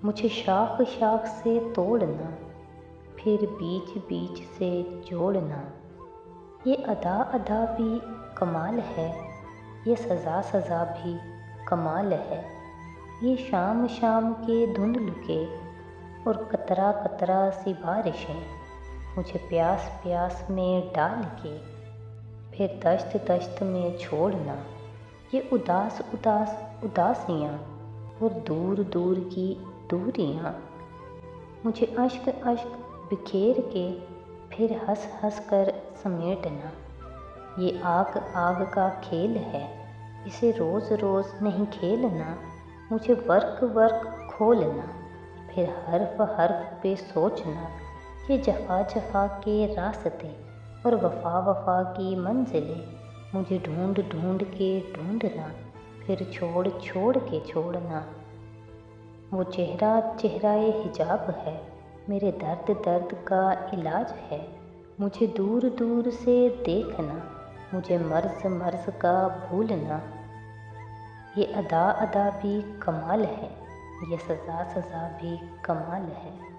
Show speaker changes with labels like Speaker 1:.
Speaker 1: مجھے شاخ شاخ سے توڑنا، پھر بیچ بیچ سے جوڑنا۔ یہ ادا ادا بھی کمال ہے، یہ سزا سزا بھی کمال ہے۔ یہ شام شام کے دھندل کے اور قطرہ قطرہ سی بارشیں مجھے پیاس پیاس میں ڈال کے پھر دشت دشت میں چھوڑنا۔ یہ اداس اداس اداسیاں اور دور دور کی دوریاں مجھے اشک اشک بکھیر کے پھر ہنس ہنس کر سمیٹنا۔ یہ آگ آگ کا کھیل ہے، اسے روز روز نہیں کھیلنا۔ مجھے ورق ورق کھولنا، پھر حرف حرف پہ سوچنا۔ یہ جفا جفا کے راستے اور وفا وفا کی منزلیں مجھے ڈھونڈ ڈھونڈ کے ڈھونڈنا، پھر چھوڑ چھوڑ کے چھوڑنا۔ وہ چہرہ چہرۂ حجاب ہے، میرے درد درد کا علاج ہے۔ مجھے دور دور سے دیکھنا، مجھے مرض مرض کا بھولنا۔ یہ ادا ادا بھی کمال ہے، یہ سزا سزا بھی کمال ہے۔